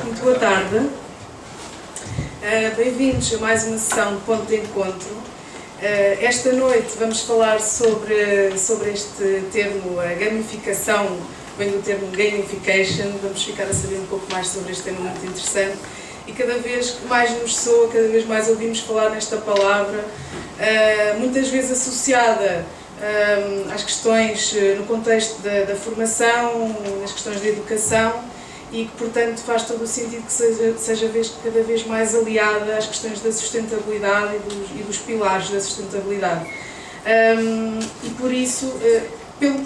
Muito boa tarde. Bem-vindos a mais uma sessão de Ponto de Encontro. Esta noite vamos falar sobre este termo, a gamificação, vem do termo gamification. Vamos ficar a saber um pouco mais sobre este tema muito interessante. E cada vez mais nos soa, cada vez mais ouvimos falar nesta palavra, muitas vezes associada às questões no contexto da formação, nas questões da educação, e que, portanto, faz todo o sentido que seja cada vez mais aliada às questões da sustentabilidade e dos pilares da sustentabilidade. E por isso, pelo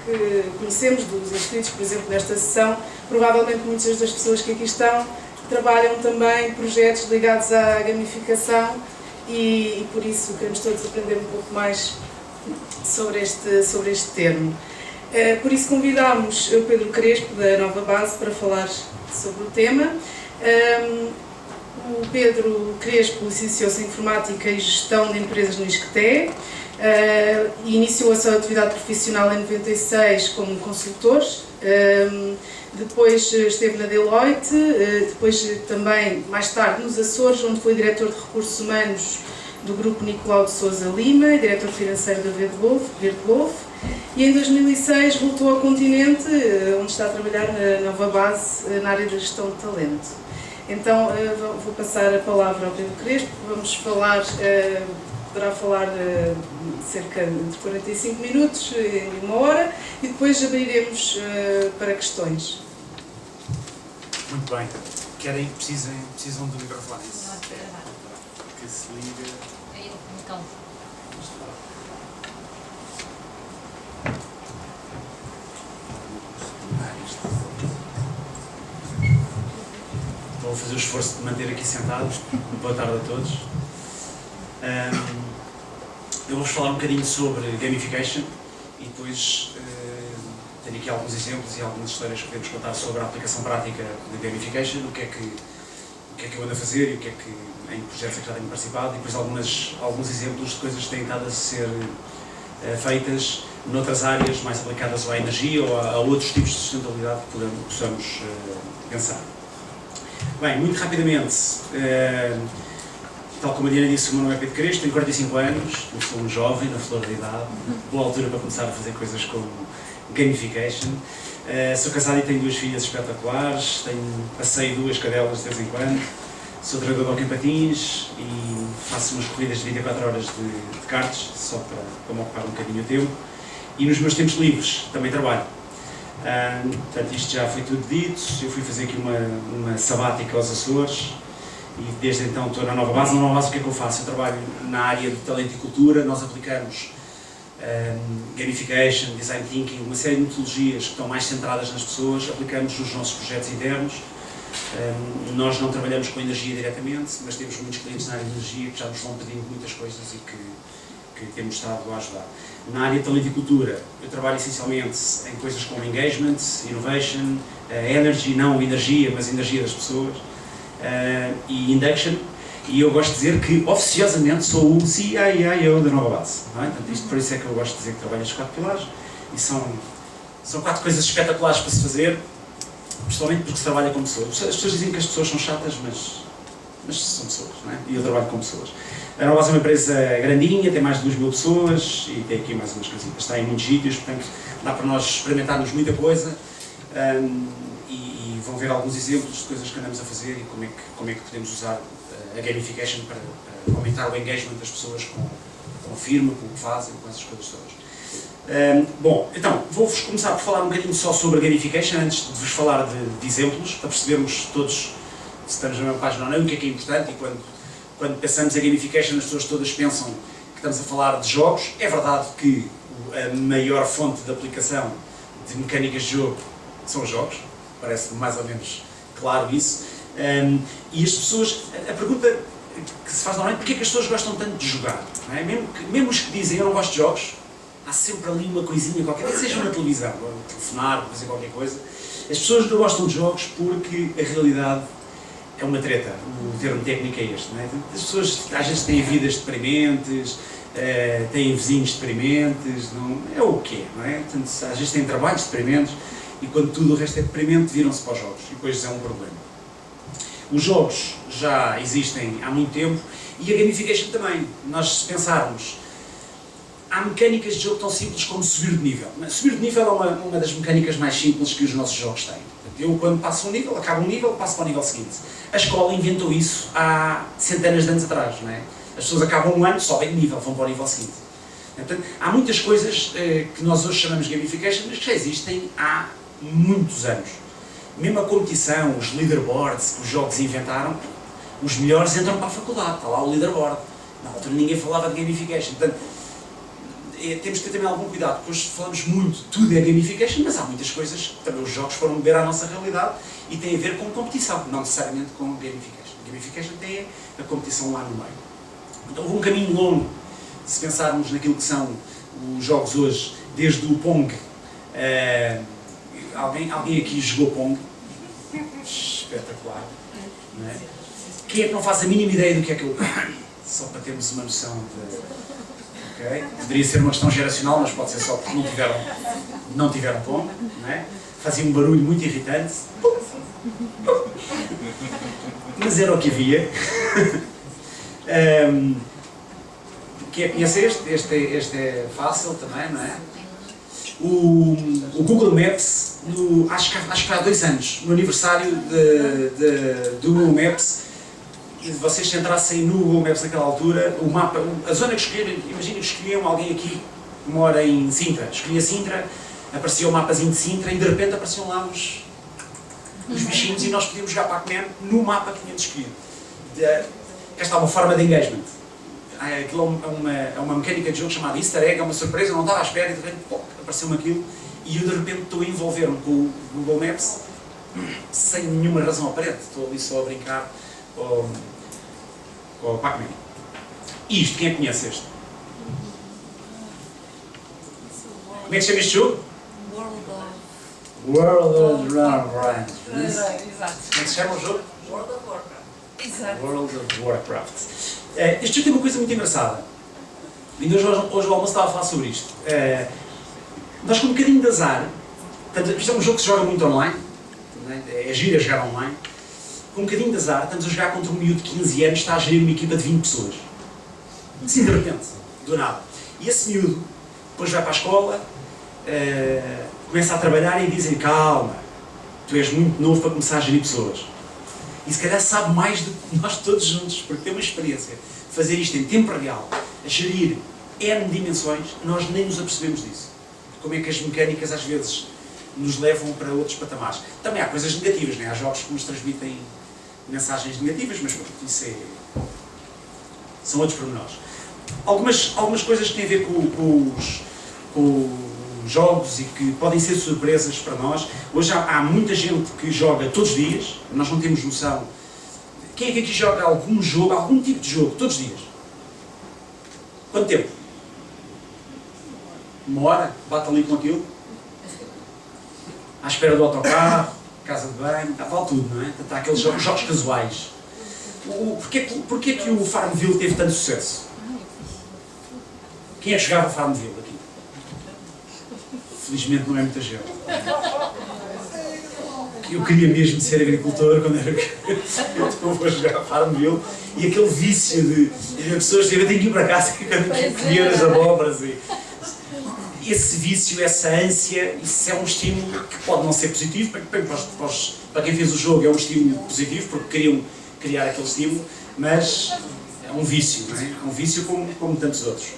que conhecemos dos inscritos, por exemplo, nesta sessão, provavelmente muitas das pessoas que aqui estão trabalham também projetos ligados à gamificação e por isso queremos todos aprender um pouco mais sobre este termo. Por isso convidámos o Pedro Crespo, da Nova Base, para falar sobre o tema. O Pedro Crespo licenciou-se em Informática e Gestão de Empresas no ISCTE e iniciou a sua atividade profissional em 96 como consultor. Depois esteve na Deloitte, depois também, mais tarde, nos Açores, onde foi diretor de Recursos Humanos do Grupo Nicolau de Sousa Lima, diretor financeiro da Verde Wolf, e em 2006 voltou ao continente, onde está a trabalhar na Nova Base, na área da gestão de talento. Então, vou passar a palavra ao Pedro Crespo, poderá falar cerca de 45 minutos, em uma hora, e depois abriremos para questões. Muito bem. Precisam do microfone? Que se liga. Então. Vou fazer o esforço de manter aqui sentado. Boa tarde a todos. Eu vou-vos falar um bocadinho sobre gamification e depois tenho aqui alguns exemplos e algumas histórias que podemos contar sobre a aplicação prática de gamification, o que é que eu ando a fazer e o que é que em projetos que já tenho participado, e depois alguns exemplos de coisas que têm estado a ser feitas noutras áreas mais aplicadas à energia ou a outros tipos de sustentabilidade que possamos pensar. Bem, muito rapidamente, tal como a Diana disse, o meu nome é Pedro Crespo, tenho 45 anos, eu sou um jovem na flor da idade, boa altura para começar a fazer coisas como gamification. Sou casado e tenho 2 filhas espetaculares, passeio 2 cadelas de vez em quando, sou treinador de hóquei em patins e faço umas corridas de 24 horas de karts, só para me ocupar um bocadinho o tempo, e nos meus tempos livres também trabalho. Portanto, isto já foi tudo dito. Eu fui fazer aqui uma sabática aos Açores e desde então estou na Nova Base. Na Nova Base o que é que eu faço? Eu trabalho na área de talento e cultura. Nós aplicamos gamification, design thinking, uma série de metodologias que estão mais centradas nas pessoas, aplicamos nos nossos projetos internos. Nós não trabalhamos com energia diretamente, mas temos muitos clientes na área de energia que já nos vão pedindo muitas coisas e que temos estado a ajudar. Na área de talento e cultura, eu trabalho essencialmente em coisas como engagement, innovation, energy, não energia, mas energia das pessoas, e induction. E eu gosto de dizer que, oficiosamente, sou o CIO da Nova Base. Não é? Portanto, isto por isso é que eu gosto de dizer que trabalho estes 4 pilares. E são 4 coisas espetaculares para se fazer, principalmente porque se trabalha com pessoas. As pessoas dizem que as pessoas são chatas, mas são pessoas, não é? E eu trabalho com pessoas. A Nova Base é uma empresa grandinha, tem mais de 2.000 pessoas e tem aqui mais umas casitas. Está em muitos sítios, portanto, dá para nós experimentarmos muita coisa. E vão ver alguns exemplos de coisas que andamos a fazer e como é que podemos usar a gamification para aumentar o engagement das pessoas com a firma, com o que fazem, com essas coisas todas. Bom, então, vou-vos começar por falar um bocadinho só sobre a gamification, antes de vos falar de exemplos, para percebermos todos se estamos na mesma página ou não, o que é importante. E quando pensamos em gamification, as pessoas todas pensam que estamos a falar de jogos. É verdade que a maior fonte de aplicação de mecânicas de jogo são os jogos, parece mais ou menos claro isso. E as pessoas, a pergunta que se faz normalmente, porquê é que as pessoas gostam tanto de jogar? Não é? Mesmo os que dizem eu não gosto de jogos, há sempre ali uma coisinha qualquer, nem que seja na televisão, ou telefonar, fazer qualquer coisa. As pessoas não gostam de jogos porque a realidade é uma treta, o termo técnico é este, não é? As pessoas às vezes têm vidas deprimentes, têm vizinhos deprimentes, não, é o quê, não é? Portanto, às vezes têm trabalhos deprimentes e quando tudo o resto é deprimente, viram-se para os jogos e depois é um problema. Os jogos já existem há muito tempo e a gamification também. Nós, se pensarmos, há mecânicas de jogo tão simples como subir de nível. Subir de nível é uma das mecânicas mais simples que os nossos jogos têm. Eu, quando passo um nível, acabo um nível, passo para o nível seguinte. A escola inventou isso há centenas de anos atrás, não é? As pessoas acabam um ano, sobem de nível, vão para o nível seguinte. Portanto, há muitas coisas que nós hoje chamamos de gamification, mas que já existem há muitos anos. Mesmo a competição, os leaderboards que os jogos inventaram, os melhores entram para a faculdade, está lá o leaderboard. Na altura ninguém falava de gamification. Portanto, temos que ter também algum cuidado, porque hoje falamos muito, tudo é gamification, mas há muitas coisas que também os jogos foram beber à nossa realidade e têm a ver com competição, não necessariamente com gamification. Gamification tem a competição lá no meio. Então houve um caminho longo, se pensarmos naquilo que são os jogos hoje, desde o Pong. Alguém aqui jogou Pong? Espetacular. Não é? Quem é que não faz a mínima ideia do que é que eu... Só para termos uma noção de... Okay. Poderia ser uma questão geracional, mas pode ser só porque não tiveram Pong, não é? Fazia um barulho muito irritante. Mas era o que havia. Quem conhece este é fácil também, não é? O Google Maps, acho que há 2 anos, no aniversário do Google Maps, e vocês se entrassem no Google Maps naquela altura, o mapa, a zona que escolheram, imaginem que escolhiam alguém aqui que mora em Sintra, escolhia Sintra, aparecia o mapazinho de Sintra e de repente apareciam lá os bichinhos e nós podíamos jogar Pac-Man no mapa que tínhamos escolhido. Cá está uma forma de engagement. Aquilo é uma mecânica de jogo chamada Easter Egg, é uma surpresa, eu não estava à espera e de repente apareceu-me aquilo e eu de repente estou a envolver-me com o Google Maps sem nenhuma razão aparente, estou ali só a brincar com o Pac-Man. E isto, quem é que conhece este? Como é que se chama este jogo? World of Warcraft. Exato. Como é que se chama o jogo? World of Warcraft. Exato. World of Warcraft. Este jogo tem uma coisa muito engraçada. E hoje o almoço estava a falar sobre isto. Nós com um bocadinho de azar, isto é um jogo que se joga muito online, é giro a jogar online. Com um bocadinho de azar, estamos a jogar contra um miúdo de 15 anos que está a gerir uma equipa de 20 pessoas. Assim de repente, do nada. E esse miúdo depois vai para a escola, começa a trabalhar e dizem: calma, tu és muito novo para começar a gerir pessoas. E se calhar sabe mais do que nós todos juntos, porque tem uma experiência de fazer isto em tempo real, a gerir N dimensões, nós nem nos apercebemos disso. Como é que as mecânicas às vezes nos levam para outros patamares. Também há coisas negativas, não é? Há jogos que nos transmitem mensagens negativas, mas isso são outros pormenores. Algumas coisas que têm a ver com os jogos e que podem ser surpresas para nós. Hoje há muita gente que joga todos os dias, nós não temos noção. Quem é que aqui joga algum jogo, algum tipo de jogo, todos os dias? Quanto tempo? 1 hora? Bate ali com aquilo? À espera do autocarro, casa de banho, vale tudo, não é? Há aqueles jogos casuais. Porquê que o Farmville teve tanto sucesso? Quem é que jogava Farmville aqui? Felizmente não é muita gente. Eu queria mesmo ser agricultor quando era eu vou jogar Farmville e aquele vício de as pessoas dizem: eu tenho que ir para casa colher as abóboras. Esse vício, essa ânsia, isso é um estímulo que pode não ser positivo, para quem fez o jogo é um estímulo positivo, porque queriam criar aquele estímulo, mas é um vício, não é? É um vício como tantos outros.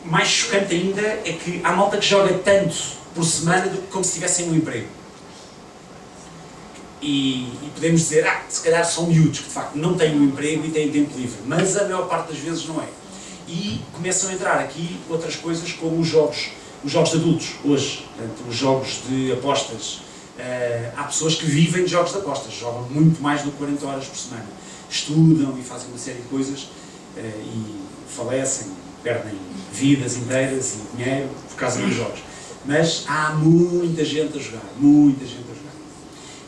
Mais chocante ainda é que há malta que joga tanto por semana como se tivessem um emprego. E podemos dizer, se calhar são miúdos que de facto não têm um emprego e têm tempo livre, mas a maior parte das vezes não é. E começam a entrar aqui outras coisas como os jogos de adultos, hoje, portanto, os jogos de apostas. Há pessoas que vivem de jogos de apostas, jogam muito mais do que 40 horas por semana. Estudam e fazem uma série de coisas e falecem, perdem vidas inteiras e dinheiro por causa dos jogos. Mas há muita gente a jogar, muita gente a jogar.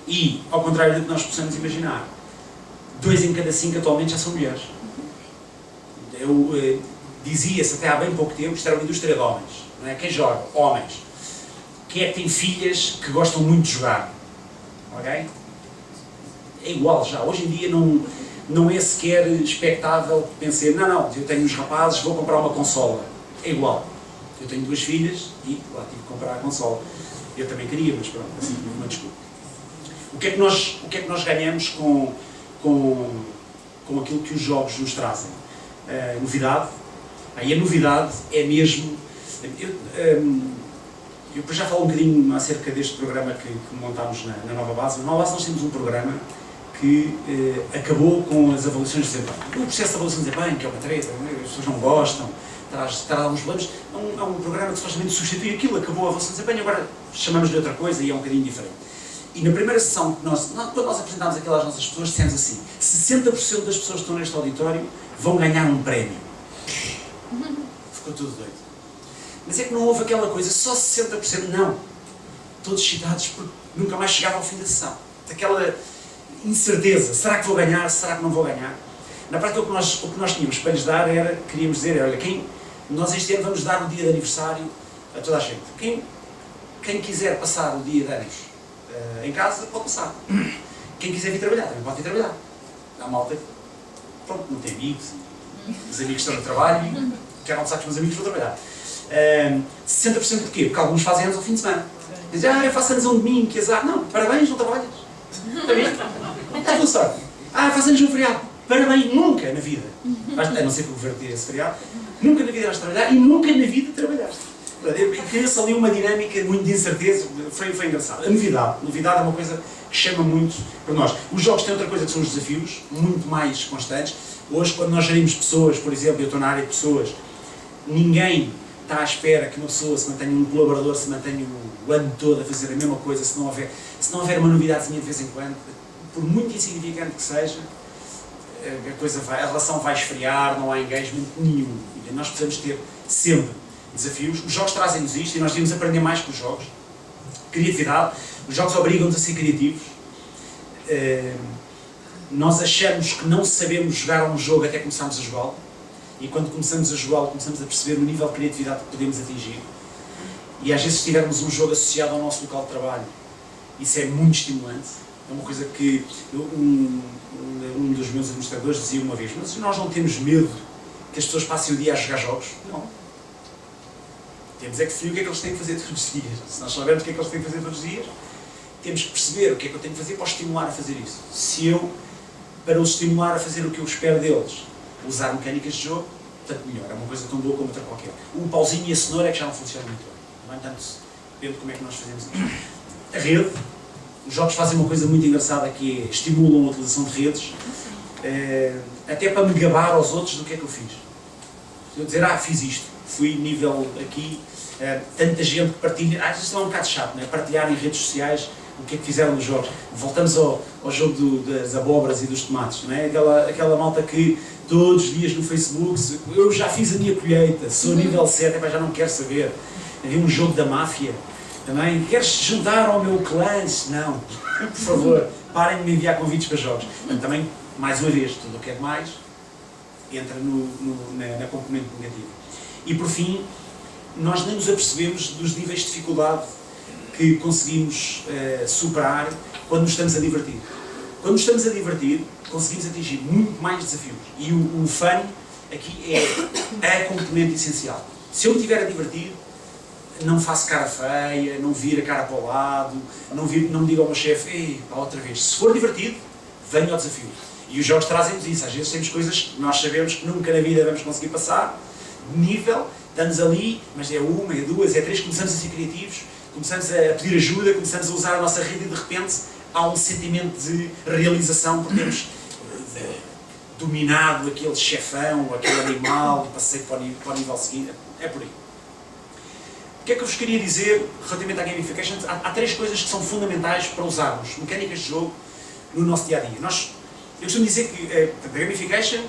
E, ao contrário do que nós possamos imaginar, 2 em cada 5 atualmente já são mulheres. dizia-se até há bem pouco tempo, isto era uma indústria de homens, não é? Quem joga? Homens. Quem é que tem filhas que gostam muito de jogar? Ok? É igual já. Hoje em dia não é sequer expectável pensar, não, eu tenho uns rapazes, vou comprar uma consola. É igual. Eu tenho 2 filhas e lá tive que comprar a consola. Eu também queria, mas pronto, assim, uma desculpa. O que é que nós ganhamos com aquilo que os jogos nos trazem? Novidade. Aí a novidade é mesmo... Eu depois já falo um bocadinho acerca deste programa que montámos na Nova Base. Na Nova Base nós temos um programa que acabou com as avaliações de desempenho. O processo de avaliação de desempenho, que é uma treta, as pessoas não gostam, traz alguns problemas, é um programa que supostamente substitui aquilo, acabou a avaliação de desempenho, agora chamamos-lhe outra coisa e é um bocadinho diferente. E na primeira sessão, quando nós apresentámos aquilo às nossas pessoas, dissemos assim, 60% das pessoas que estão neste auditório vão ganhar um prémio. Ficou tudo doido. Mas é que não houve aquela coisa, só 60%, não. Todos excitados porque nunca mais chegava ao fim da sessão. Aquela incerteza, será que vou ganhar, será que não vou ganhar? Na prática o que nós tínhamos para lhes dar era, queríamos dizer, olha, nós este ano vamos dar o dia de aniversário a toda a gente. Quem quiser passar o dia de anos em casa, pode passar. Quem quiser vir trabalhar, também pode vir trabalhar. Há malta que, pronto, não tem amigos, os amigos estão no trabalho, quero almoçar com os meus amigos, vou trabalhar. 60% porquê? Porque alguns fazem anos ao fim de semana. Dizem, eu faço anos a um domingo, que azar. Não, parabéns, não trabalhas. Está bem? Está tudo sorte. Faço anos no feriado. Parabéns, nunca na vida. A não ser que o governo tenha esse feriado. Nunca na vida vais trabalhar e nunca na vida trabalhaste. Cria-se ali uma dinâmica muito de incerteza. Foi engraçado. A novidade é uma coisa que chama muito para nós. Os jogos têm outra coisa que são os desafios, muito mais constantes. Hoje, quando nós gerimos pessoas, por exemplo, eu estou na área de pessoas, ninguém está à espera que uma pessoa se mantenha, um colaborador se mantenha o ano todo a fazer a mesma coisa, se não houver uma novidadezinha de vez em quando, por muito insignificante que seja, a relação vai esfriar, não há engagement nenhum. E nós precisamos ter sempre desafios. Os jogos trazem-nos isto e nós devemos aprender mais com os jogos. Criatividade. Os jogos obrigam-nos a ser criativos. Nós achamos que não sabemos jogar um jogo até começarmos a jogá-lo. E quando começamos a jogá-lo, começamos a perceber o nível de criatividade que podemos atingir. E às vezes, se tivermos um jogo associado ao nosso local de trabalho, isso é muito estimulante. É uma coisa que um dos meus administradores dizia uma vez, mas nós não temos medo que as pessoas passem o dia a jogar jogos? Não. Temos é que definir o que é que eles têm que fazer todos os dias. Se nós soubermos o que é que eles têm que fazer todos os dias, temos que perceber o que é que eu tenho que fazer para os estimular a fazer isso. Se eu, para os estimular a fazer o que eu espero deles, usar mecânicas de jogo, tanto melhor. É uma coisa tão boa como outra qualquer. O pauzinho e a cenoura é que já não funcionam muito bem. No entanto, depende de como é que nós fazemos isto. A rede. Os jogos fazem uma coisa muito engraçada que é, estimulam a utilização de redes, até para me gabar aos outros do que é que eu fiz. Eu dizer, fiz isto, fui nível aqui, tanta gente que partilha, às vezes é um bocado chato, não é? Partilhar em redes sociais o que é que fizeram nos jogos. Voltamos ao jogo das abóboras e dos tomates, não é? Aquela malta que todos os dias no Facebook, eu já fiz a minha colheita, sou nível 7, já não quero saber. Havia um jogo da máfia, também, queres juntar ao meu clã? Não, por favor, parem de me enviar convites para jogos. Portanto, também, mais uma vez, tudo o que é demais entra na componente negativa. E por fim, nós nem nos apercebemos dos níveis de dificuldade que conseguimos superar quando nos estamos a divertir. Quando nos estamos a divertir, conseguimos atingir muito mais desafios. E o fun aqui é a componente essencial. Se eu me estiver a divertir, não faço cara feia, não viro a cara para o lado, não me digo ao meu chefe, outra vez. Se for divertido, venho ao desafio. E os jogos trazem-nos isso. Às vezes temos coisas que nós sabemos que nunca na vida vamos conseguir passar, de nível, estamos ali, mas é uma, é duas, é três, começamos a ser criativos, começamos a pedir ajuda, começamos a usar a nossa rede e de repente há um sentimento de realização porque temos dominado aquele chefão, aquele animal, passei para o nível seguinte. É por aí. O que é que eu vos queria dizer relativamente à gamification? Há três coisas que são fundamentais para usarmos mecânicas de jogo no nosso dia-a-dia. Eu costumo dizer que a gamification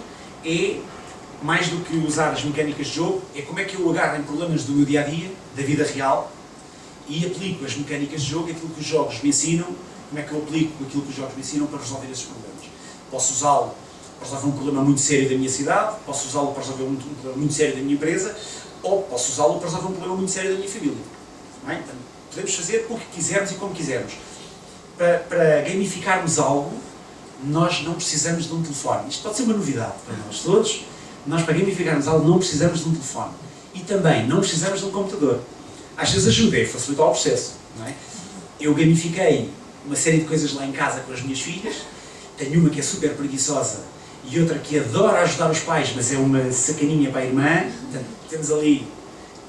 é, mais do que usar as mecânicas de jogo, é como é que eu agarro em problemas do meu dia-a-dia, da vida real, e aplico as mecânicas de jogo, aquilo que os jogos me ensinam, como é que eu aplico aquilo que os jogos me ensinam para resolver esses problemas. Posso usá-lo para resolver um problema muito sério da minha cidade, posso usá-lo para resolver um problema muito sério da minha empresa, ou posso usá-lo para resolver um problema muito sério da minha família. Não é? Então, podemos fazer o que quisermos e como quisermos. Para gamificarmos algo, nós não precisamos de um telefone. Isto pode ser uma novidade para nós todos. Nós, para gamificarmos algo, não precisamos de um telefone. E também não precisamos de um computador. Às vezes ajuda a facilitar o processo. Não é? Eu gamifiquei uma série de coisas lá em casa com as minhas filhas. Tenho uma que é super preguiçosa e outra que adora ajudar os pais, mas é uma sacaninha para a irmã. Portanto, temos ali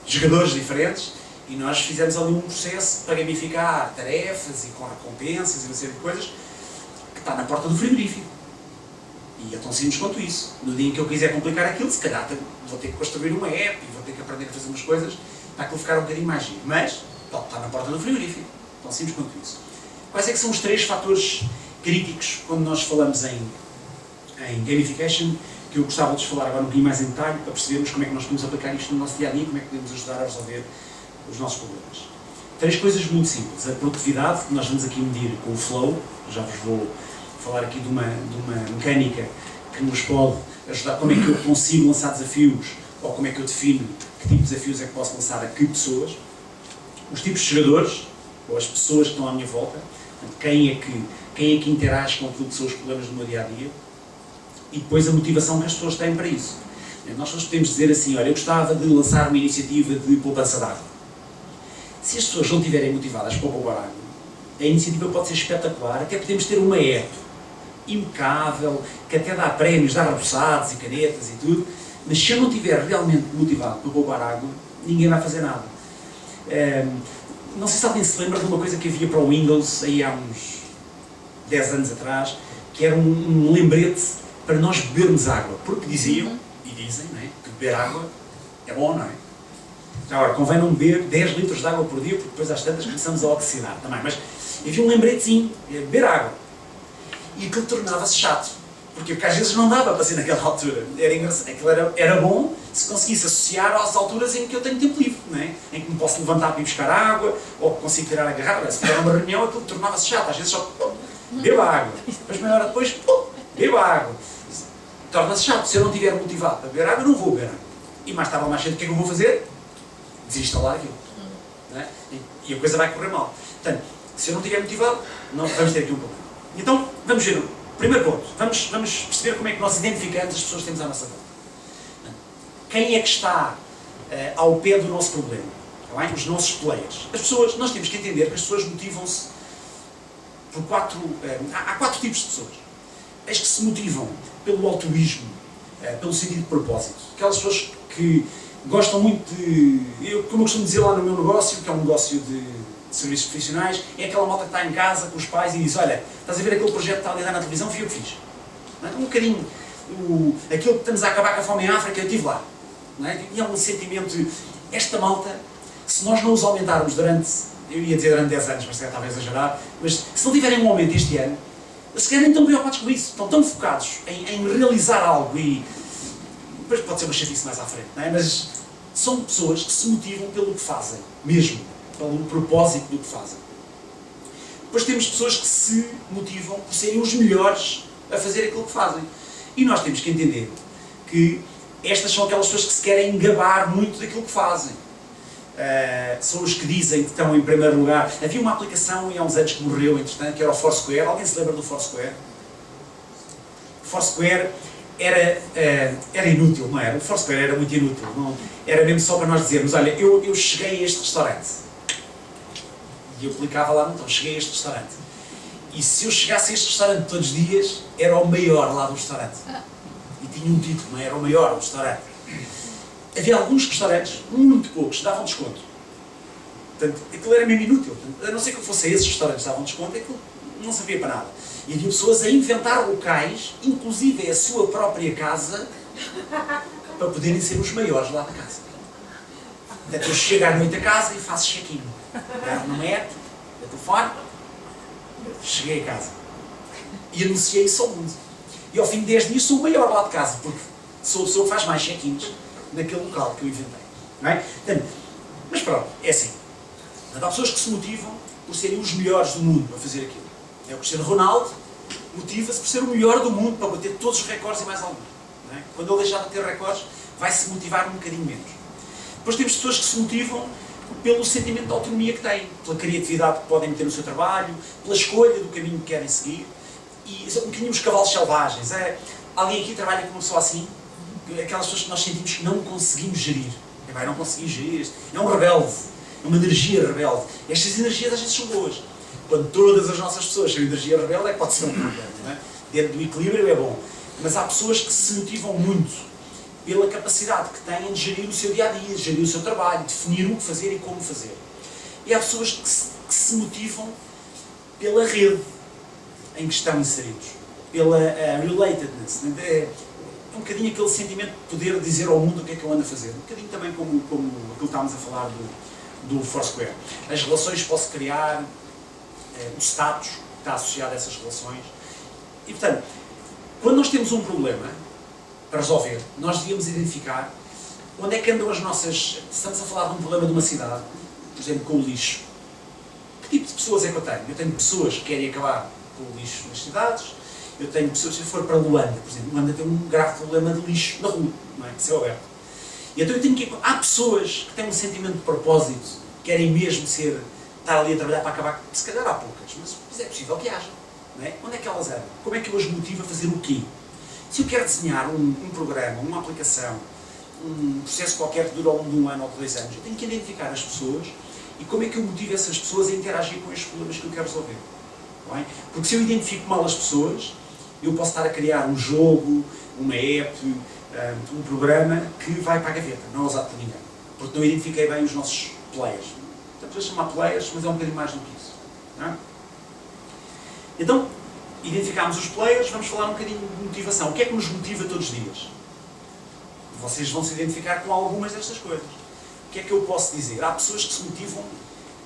jogadores diferentes e nós fizemos ali um processo para gamificar tarefas e com recompensas e uma série de coisas que está na porta do frigorífico. E é tão simples quanto isso. No dia em que eu quiser complicar aquilo, se calhar vou ter que construir uma app e vou ter que aprender a fazer umas coisas para aquilo ficar um bocadinho mais giro. Mas está na porta do frigorífico. Tão simples quanto isso. Quais é que são os 3 fatores críticos quando nós falamos em gamification, que eu gostava de vos falar agora um bocadinho mais em detalhe, para percebermos como é que nós podemos aplicar isto no nosso dia-a-dia e como é que podemos ajudar a resolver os nossos problemas. 3 coisas muito simples. A produtividade, que nós vamos aqui medir com o flow. Já vos vou falar aqui de uma mecânica que nos pode ajudar, como é que eu consigo lançar desafios, ou como é que eu defino que tipo de desafios é que posso lançar a que pessoas. Os tipos de jogadores, ou as pessoas que estão à minha volta, quem é que interage com aquilo que são os problemas do meu dia-a-dia, e depois a motivação que as pessoas têm para isso. Nós podemos dizer assim, olha, eu gostava de lançar uma iniciativa de poupança de água. Se as pessoas não estiverem motivadas para poupar água, a iniciativa pode ser espetacular, até podemos ter uma app impecável, que até dá prémios, dá repousados e canetas e tudo, mas se eu não estiver realmente motivado para poupar água, ninguém vai fazer nada. Não sei se alguém se lembra de uma coisa que havia para o Windows aí há uns 10 anos atrás, que era um lembrete para nós bebermos água, porque diziam, e dizem, não é, que beber água é bom, não é? Agora, convém não beber 10 litros de água por dia, porque depois às tantas começamos a oxidar também, mas havia um lembretezinho, beber água, e aquilo tornava-se chato, porque às vezes não dava para ser naquela altura, era engraçado, aquilo era bom se conseguisse associar às alturas em que eu tenho tempo livre, não é? Em que me posso levantar para ir buscar água, ou consigo tirar a garrafa, se tiver uma reunião aquilo tornava-se chato, às vezes só beba água, depois meia hora depois beba água, torna-se chato. Se eu não estiver motivado para beber água, eu não vou beber água, e mais tarde ou mais cedo o que é que eu vou fazer? Desinstalar aquilo, não é? E a coisa vai correr mal. Portanto, se eu não estiver motivado, não vamos ter aqui um problema. Então, vamos ver. Primeiro ponto, vamos perceber como é que nós identificamos as pessoas que temos à nossa volta. Quem é que está ao pé do nosso problema? Está bem? Os nossos players. As pessoas, nós temos que entender que as pessoas motivam-se por há 4 tipos de pessoas. As que se motivam pelo altruísmo, pelo sentido de propósito. Aquelas pessoas que gostam muito de... como eu costumo dizer lá no meu negócio, que é um negócio de serviços profissionais, é aquela malta que está em casa com os pais e diz, olha, estás a ver aquele projeto que está ali a dar na televisão, fui eu que fiz. Não é? Um bocadinho, aquilo que estamos a acabar com a fome em África, eu estive lá. Não é? E é um sentimento, esta malta, se nós não os aumentarmos durante, eu ia dizer durante 10 anos, mas se talvez exagerar, mas se não tiverem um aumento este ano, se calhar nem estão preocupados com isso, estão tão focados em realizar algo e depois pode ser uma chatice mais à frente, não é? Mas são pessoas que se motivam pelo que fazem, mesmo, pelo propósito do que fazem. Depois temos pessoas que se motivam por serem os melhores a fazer aquilo que fazem. E nós temos que entender que estas são aquelas pessoas que se querem gabar muito daquilo que fazem. São os que dizem que estão em primeiro lugar. Havia uma aplicação há uns anos que morreu, entretanto, que era o Foursquare. Alguém se lembra do Foursquare? O Foursquare era inútil, não era? O Foursquare era muito inútil. Não, era mesmo só para nós dizermos, olha, eu cheguei a este restaurante. E eu clicava lá, então, cheguei a este restaurante. E se eu chegasse a este restaurante todos os dias, era o maior lá do restaurante. E tinha um título, não é? Era o maior do restaurante. Havia alguns restaurantes, muito poucos, davam desconto. Portanto, aquilo era mesmo inútil. Portanto, a não ser que eu fosse a esses restaurantes que davam desconto, aquilo não servia para nada. E havia pessoas a inventar locais, inclusive a sua própria casa, para poderem ser os maiores lá da casa. Portanto, eu chego à noite a casa e faço check-in. Agarro no metro, no telefone, cheguei a casa. E anunciei isso ao mundo. E ao fim de 10 dias sou o maior lá de casa, porque sou a pessoa que faz mais check-ins naquele local que eu inventei. Não é? Portanto, mas pronto, é assim. Há pessoas que se motivam por serem os melhores do mundo a fazer aquilo. É o Cristiano Ronaldo, motiva-se por ser o melhor do mundo, para bater todos os recordes e mais alguns. Não é? Quando ele deixar de ter recordes, vai-se motivar um bocadinho menos. Depois temos pessoas que se motivam pelo sentimento de autonomia que têm, pela criatividade que podem ter no seu trabalho, pela escolha do caminho que querem seguir. E são um bocadinho os cavalos selvagens. Alguém aqui trabalha com uma pessoa assim? Aquelas pessoas que nós sentimos que não conseguimos gerir. Não consegui gerir isto. É um rebelde. É uma energia rebelde. Estas energias às vezes são boas. Quando todas as nossas pessoas têm energia rebelde, é que pode ser um problema. Não é? Dentro do equilíbrio é bom. Mas há pessoas que se motivam muito pela capacidade que têm de gerir o seu dia-a-dia, de gerir o seu trabalho, definir o que fazer e como fazer. E há pessoas que se motivam pela rede em que estão inseridos, pela relatedness. É um bocadinho aquele sentimento de poder dizer ao mundo o que é que eu ando a fazer. Um bocadinho também como aquilo que estávamos a falar do Foursquare. As relações que posso criar, o status que está associado a essas relações. E, portanto, quando nós temos um problema para resolver, nós devíamos identificar onde é que andam as nossas... Estamos a falar de um problema de uma cidade, por exemplo, com o lixo. Que tipo de pessoas é que eu tenho? Eu tenho pessoas que querem acabar com o lixo nas cidades. Eu tenho pessoas, se eu for para Luanda, por exemplo, Luanda tem um grave problema de lixo na rua, não é? De céu aberto. E então eu tenho que... Há pessoas que têm um sentimento de propósito, querem mesmo estar ali a trabalhar para acabar, se calhar há poucas, mas é possível que haja. Não é? Onde é que elas andam? Como é que eu as motivo a fazer o quê? Se eu quero desenhar um programa, uma aplicação, um processo qualquer que dura ao longo de 1 ano ou de 2 anos, eu tenho que identificar as pessoas e como é que eu motivo essas pessoas a interagir com estes problemas que eu quero resolver. Não é? Porque se eu identifico mal as pessoas, eu posso estar a criar um jogo, uma app, um programa que vai para a gaveta, não é usado por ninguém. Porque não identifiquei bem os nossos players. Estamos a chamar players, mas é um bocadinho mais do que isso. Não é? Então, identificámos os players, vamos falar um bocadinho de motivação. O que é que nos motiva todos os dias? Vocês vão se identificar com algumas destas coisas. O que é que eu posso dizer? Há pessoas que se motivam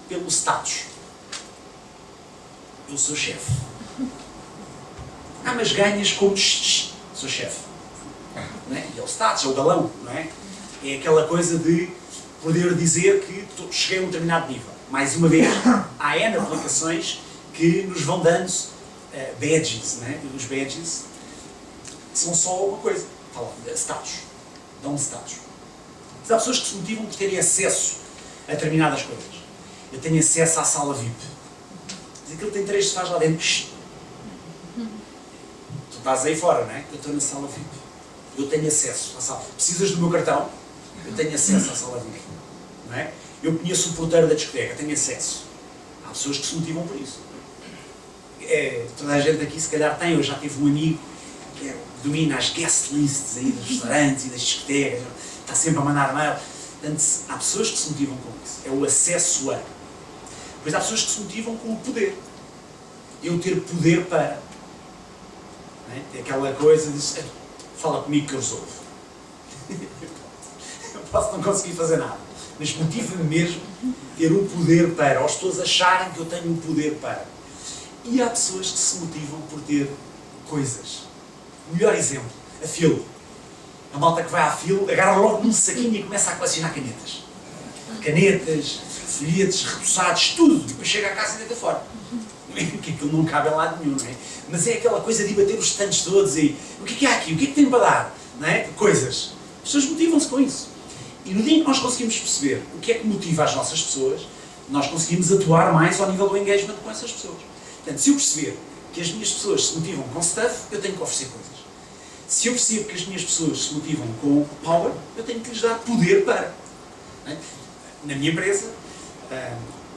pelo status. Eu sou chefe. Mas ganhas como sou chefe. Não é? E é o status, é o galão, não é? É aquela coisa de poder dizer que cheguei a um determinado nível. Mais uma vez, há N aplicações que nos vão dando badges, né? Os badges são só uma coisa, status, dão status. Mas há pessoas que se motivam por terem acesso a determinadas coisas. Eu tenho acesso à sala VIP. Mas aquilo tem 3 sofás lá dentro. Tu estás aí fora, não é? Eu estou na sala VIP. Eu tenho acesso à sala. Precisas do meu cartão? Eu tenho acesso à sala VIP. Não é? Eu conheço o porteiro da discoteca, tenho acesso. Há pessoas que se motivam por isso. Toda a gente aqui se calhar tem, eu já tive um amigo que domina as guest lists aí dos restaurantes e das discotecas, está sempre a mandar mail. Portanto, há pessoas que se motivam com isso, é o acesso a. Depois há pessoas que se motivam com o poder. Eu ter poder para. Não é? Tem aquela coisa de fala comigo que eu resolvo. Eu posso não conseguir fazer nada, mas motiva-me mesmo ter o poder para, ou as pessoas acharem que eu tenho o poder para. E há pessoas que se motivam por ter coisas. O melhor exemplo, a fila. A malta que vai à fila agarra logo num saquinho e começa a colecionar canetas. Canetas, folhetos, repousados, tudo. Depois chega à casa e deita fora. Que aquilo não cabe a lado nenhum, não é? Mas é aquela coisa de bater os estantes todos e o que é que há aqui? O que é que tem para dar? Não é? Coisas. As pessoas motivam-se com isso. E no dia em que nós conseguimos perceber o que é que motiva as nossas pessoas, nós conseguimos atuar mais ao nível do engagement com essas pessoas. Portanto, se eu perceber que as minhas pessoas se motivam com stuff, eu tenho que oferecer coisas. Se eu percebo que as minhas pessoas se motivam com power, eu tenho que lhes dar poder para. Não é? Na minha empresa,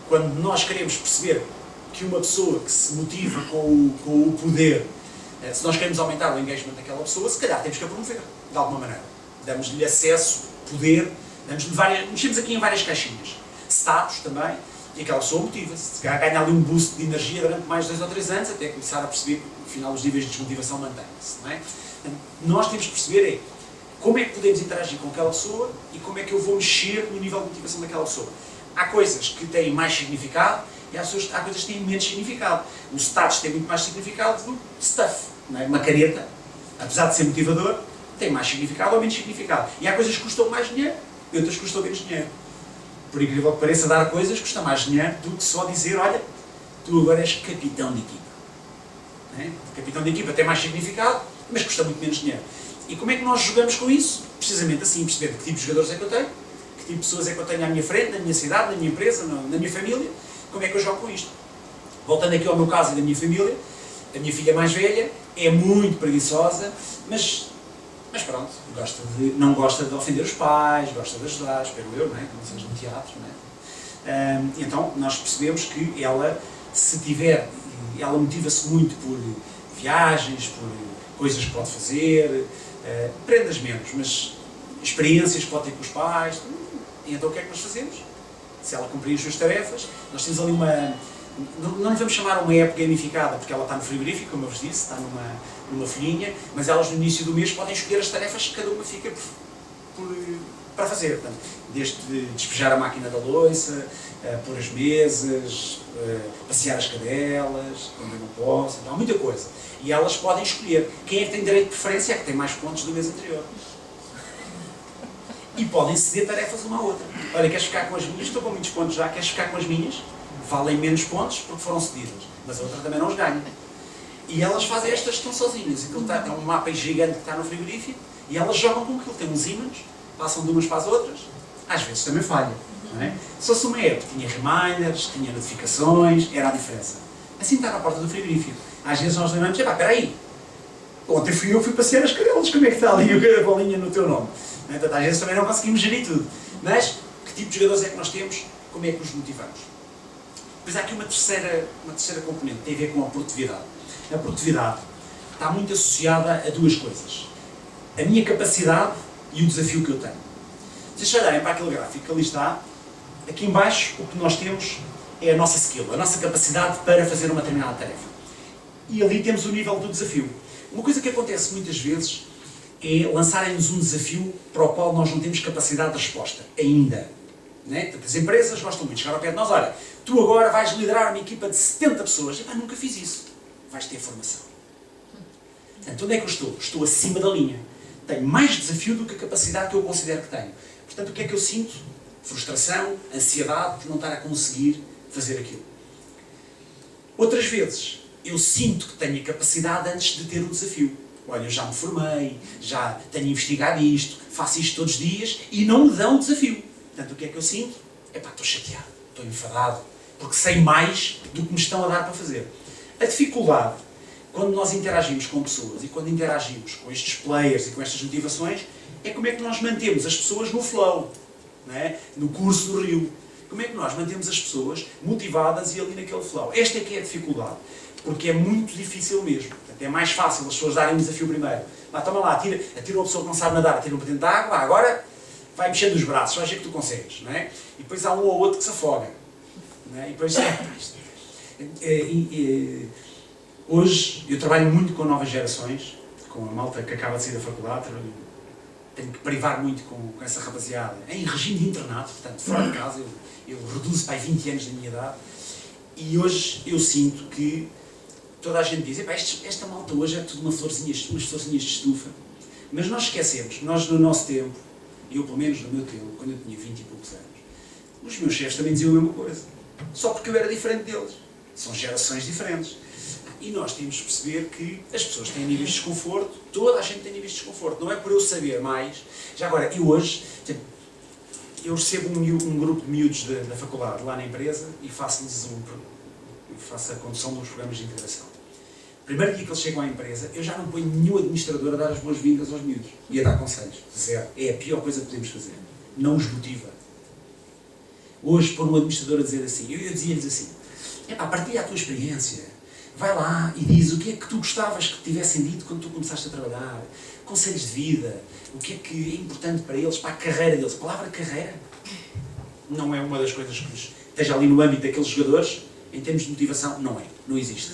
quando nós queremos perceber que uma pessoa que se motiva com o poder, se nós queremos aumentar o engagement daquela pessoa, se calhar temos que a promover, de alguma maneira. Damos-lhe acesso, poder, mexemos aqui em várias caixinhas. Status também, e aquela pessoa motiva-se. Se calhar ganha ali um boost de energia durante mais 2 ou 3 anos, até começar a perceber que, no final, os níveis de desmotivação mantêm-se. Não é? Nós temos que perceber como é que podemos interagir com aquela pessoa e como é que eu vou mexer no nível de motivação daquela pessoa. Há coisas que têm mais significado e há coisas que têm menos significado. O status tem muito mais significado do que stuff. Não é? Uma caneta, apesar de ser motivador, tem mais significado ou menos significado. E há coisas que custam mais dinheiro e outras que custam menos dinheiro. Por incrível que pareça, dar coisas custa mais dinheiro do que só dizer, olha, tu agora és capitão de equipa. né? O capitão de equipa tem mais significado, mas custa muito menos dinheiro. E como é que nós jogamos com isso? Precisamente assim, perceber que tipo de jogadores é que eu tenho, que tipo de pessoas é que eu tenho à minha frente, na minha cidade, na minha empresa, na minha família, como é que eu jogo com isto. Voltando aqui ao meu caso e da minha família, a minha filha mais velha é muito preguiçosa, mas pronto, não gosta de ofender os pais, gosta de ajudar, espero eu, não é? Que não seja no teatro, não é? Então nós percebemos que ela, se tiver, ela motiva-se muito por viagens, por coisas que pode fazer, prendas menos, mas experiências que pode ter com os pais. E então o que é que nós fazemos? Se ela cumprir as suas tarefas, nós temos ali uma... Não vamos chamar uma app gamificada, porque ela está no frigorífico, como eu vos disse, está numa folhinha, mas elas no início do mês podem escolher as tarefas que cada uma fica para fazer. Portanto, desde despejar a máquina da louça, pôr as mesas, passear as cadelas, quando eu não posso, há muita coisa. E elas podem escolher quem é que tem direito de preferência, é que tem mais pontos do mês anterior. E podem ceder tarefas uma à outra. Olha, queres ficar com as minhas? Estou com muitos pontos já, queres ficar com as minhas? Valem menos pontos porque foram cedidas, mas a outra também não os ganha. E elas fazem esta gestão sozinhas. Aquilo é um mapa gigante que está no frigorífico e elas jogam com aquilo. Tem uns ímãs, passam de umas para as outras, às vezes também falha. Não é? Se fosse uma app, tinha reminders, tinha notificações, era a diferença. Assim está na porta do frigorífico. Às vezes nós lembramos, espera aí, ontem fui passear as cadelas, como é que está ali a bolinha no teu nome? Portanto, às vezes também não conseguimos gerir tudo. Mas, que tipo de jogadores é que nós temos? Como é que os motivamos? Depois há aqui uma terceira componente, tem a ver com a produtividade. A produtividade está muito associada a duas coisas. A minha capacidade e o desafio que eu tenho. Se vocês olharem para aquele gráfico que ali está, aqui em baixo o que nós temos é a nossa skill, a nossa capacidade para fazer uma determinada tarefa. E ali temos o nível do desafio. Uma coisa que acontece muitas vezes é lançarem-nos um desafio para o qual nós não temos capacidade de resposta, ainda. Né? Portanto, as empresas gostam muito de chegar ao pé de nós, olha, tu agora vais liderar uma equipa de 70 pessoas. Epá, nunca fiz isso. Vais ter formação. Portanto, onde é que eu estou? Estou acima da linha. Tenho mais desafio do que a capacidade que eu considero que tenho. Portanto, o que é que eu sinto? Frustração, ansiedade por não estar a conseguir fazer aquilo. Outras vezes, eu sinto que tenho a capacidade antes de ter o desafio. Olha, eu já me formei, já tenho investigado isto, faço isto todos os dias e não me dão o desafio. Portanto, o que é que eu sinto? Epá, estou chateado, estou enfadado, porque sei mais do que me estão a dar para fazer. A dificuldade, quando nós interagimos com pessoas e quando interagimos com estes players e com estas motivações, é como é que nós mantemos as pessoas no flow, não é? No curso do rio. Como é que nós mantemos as pessoas motivadas e ali naquele flow? Esta é que é a dificuldade, porque é muito difícil mesmo. Portanto, é mais fácil as pessoas darem um desafio primeiro. Toma lá, atira uma pessoa que não sabe nadar, atira um para dentro da água, agora vai mexendo os braços, vais ver que tu consegues, não é? E depois há um ou outro que se afoga. Não é? E depois, hoje eu trabalho muito com novas gerações, com a malta que acaba de sair da faculdade, tenho que privar muito com essa rapaziada, em regime de internato, portanto, fora de casa, eu reduzo para aí 20 anos da minha idade, e hoje eu sinto que toda a gente diz, esta malta hoje é tudo umas florzinhas de estufa, mas nós esquecemos, nós no nosso tempo, eu pelo menos no meu tempo, quando eu tinha 20 e poucos anos, os meus chefes também diziam a mesma coisa, só porque eu era diferente deles, são gerações diferentes. E nós temos de perceber que as pessoas têm níveis de desconforto, toda a gente tem níveis de desconforto, não é por eu saber mais. Já agora, eu hoje, eu recebo um grupo de miúdos da faculdade lá na empresa e faço a condução dos programas de integração. Primeiro dia que eles chegam à empresa, eu já não ponho nenhum administrador a dar as boas-vindas aos miúdos e a dar conselhos. Zero. É a pior coisa que podemos fazer. Não os motiva. Hoje, pôr um administrador a dizer assim, eu dizia-lhes assim, partilha a tua experiência. Vai lá e diz o que é que tu gostavas que te tivessem dito quando tu começaste a trabalhar, conselhos de vida, o que é que é importante para eles, para a carreira deles. A palavra carreira não é uma das coisas que esteja ali no âmbito daqueles jogadores, em termos de motivação, não existe.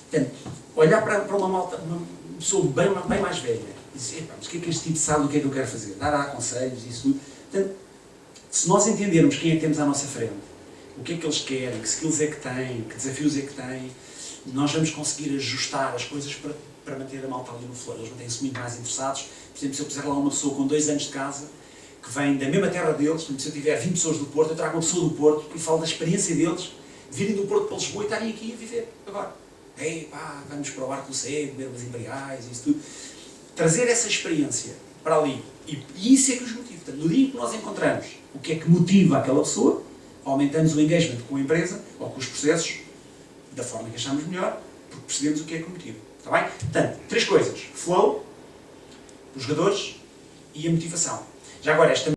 Portanto, olhar para uma malta, uma pessoa bem mais velha, e dizer, mas o que é que este tipo sabe do que é que eu quero fazer? Dar conselhos, isso tudo. Portanto, se nós entendermos quem é que temos à nossa frente, o que é que eles querem, que skills é que têm, que desafios é que têm, nós vamos conseguir ajustar as coisas para manter a malta ali no flow. Eles mantêm-se muito mais interessados. Por exemplo, se eu puser lá uma pessoa com 2 anos de casa, que vem da mesma terra deles, se eu tiver 20 pessoas do Porto, eu trago uma pessoa do Porto e falo da experiência deles, de virem do Porto para Lisboa e estarem aqui a viver agora. Ei, pá, vamos para o Arco do Cego, comer umas imperiais, isso tudo. Trazer essa experiência para ali. E isso é que os motiva. Portanto, no dia em que nós encontramos o que é que motiva aquela pessoa, aumentamos o engagement com a empresa ou com os processos da forma que achamos melhor, porque percebemos o que é que motiva. Está bem? Portanto, 3 coisas. Flow, os jogadores e a motivação. Já agora, esta